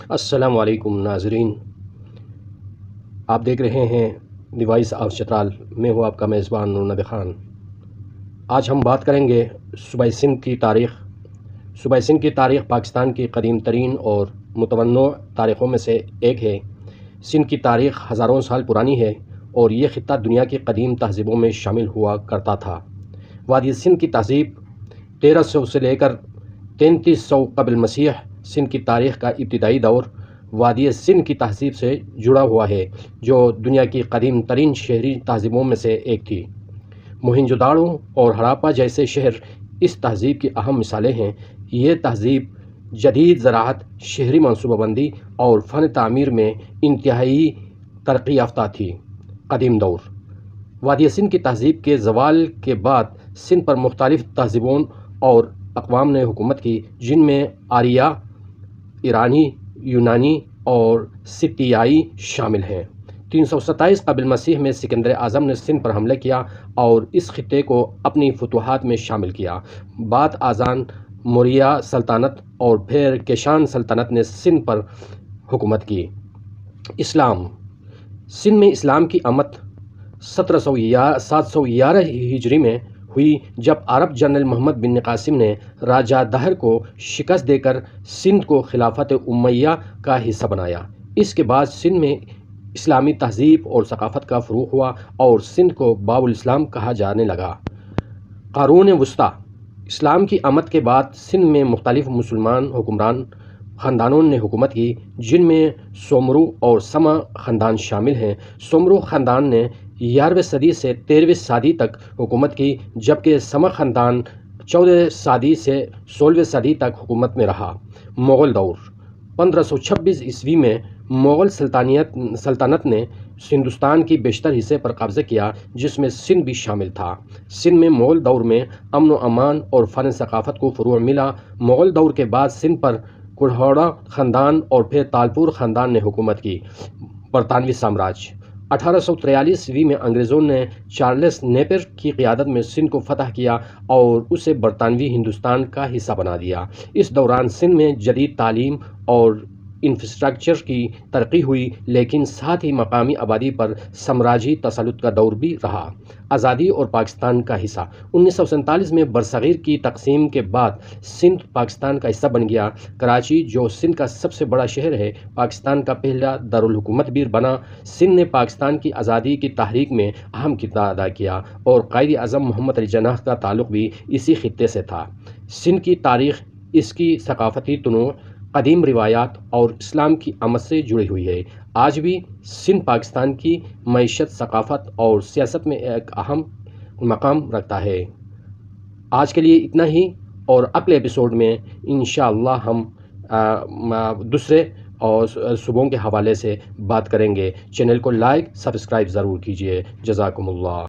السلام علیکم ناظرین، آپ دیکھ رہے ہیں دی وائس آف چترال۔ میں ہوں آپ کا میزبان نور نبی خان۔ آج ہم بات کریں گے صوبہ سندھ کی تاریخ۔ صوبہ سندھ کی تاریخ پاکستان کی قدیم ترین اور متنوع تاریخوں میں سے ایک ہے۔ سندھ کی تاریخ ہزاروں سال پرانی ہے اور یہ خطہ دنیا کی قدیم تہذیبوں میں شامل ہوا کرتا تھا۔ وادی سندھ کی تہذیب 1300 سے لے کر 3300 قبل مسیح سندھ کی تاریخ کا ابتدائی دور وادی سندھ کی تہذیب سے جڑا ہوا ہے، جو دنیا کی قدیم ترین شہری تہذیبوں میں سے ایک تھی۔ موہنجو داڑو اور ہڑاپا جیسے شہر اس تہذیب کی اہم مثالیں ہیں۔ یہ تہذیب جدید زراعت، شہری منصوبہ بندی اور فن تعمیر میں انتہائی ترقی یافتہ تھی۔ قدیم دور وادی سندھ کی تہذیب کے زوال کے بعد سندھ پر مختلف تہذیبوں اور اقوام نے حکومت کی، جن میں آریہ، ایرانی، یونانی اور سیتیائی شامل ہیں۔ 327 قبل مسیح میں سکندر اعظم نے سندھ پر حملہ کیا اور اس خطے کو اپنی فتوحات میں شامل کیا۔ بعد ازاں موریہ سلطنت اور پھر کشان سلطنت نے سندھ پر حکومت کی۔ اسلام سندھ میں اسلام کی آمد 711 ہجری میں ہوئی، جب عرب جنرل محمد بن قاسم نے راجہ دہر کو شکست دے کر سندھ کو خلافت امیہ کا حصہ بنایا۔ اس کے بعد سندھ میں اسلامی تہذیب اور ثقافت کا فروغ ہوا اور سندھ کو باب الاسلام کہا جانے لگا۔ قرون وسطیٰ اسلام کی آمد کے بعد سندھ میں مختلف مسلمان حکمران خاندانوں نے حکومت کی، جن میں سومرو اور سما خاندان شامل ہیں۔ سومرو خاندان نے 11ویں صدی سے 13ویں صدی تک حکومت کی، جبکہ سما خاندان 14ویں صدی سے 16ویں صدی تک حکومت میں رہا۔ مغل دور 1526 عیسوی میں مغل سلطنت نے ہندوستان کی بیشتر حصے پر قبضہ کیا، جس میں سندھ بھی شامل تھا۔ سندھ میں مغل دور میں امن و امان اور فن ثقافت کو فروغ ملا۔ مغل دور کے بعد سندھ پر کڑھوڑا خاندان اور پھر تالپور خاندان نے حکومت کی۔ برطانوی سامراج 1843 عیسوی میں انگریزوں نے چارلس نیپر کی قیادت میں سندھ کو فتح کیا اور اسے برطانوی ہندوستان کا حصہ بنا دیا۔ اس دوران سندھ میں جدید تعلیم اور انفراسٹرکچر کی ترقی ہوئی، لیکن ساتھ ہی مقامی آبادی پر سامراجی تسلط کا دور بھی رہا۔ آزادی اور پاکستان کا حصہ 1947 میں برصغیر کی تقسیم کے بعد سندھ پاکستان کا حصہ بن گیا۔ کراچی، جو سندھ کا سب سے بڑا شہر ہے، پاکستان کا پہلا دارالحکومت بھی بنا۔ سندھ نے پاکستان کی آزادی کی تحریک میں اہم کردار ادا کیا اور قائد اعظم محمد علی جناح کا تعلق بھی اسی خطے سے تھا۔ سندھ کی تاریخ اس کی ثقافتی تنوع، قدیم روایات اور اسلام کی آمد سے جڑی ہوئی ہے۔ آج بھی سندھ پاکستان کی معیشت، ثقافت اور سیاست میں ایک اہم مقام رکھتا ہے۔ آج کے لیے اتنا ہی، اور اگلے ایپیسوڈ میں انشاءاللہ ہم دوسرے اور صوبوں کے حوالے سے بات کریں گے۔ چینل کو لائک، سبسکرائب ضرور کیجیے۔ جزاکم اللہ۔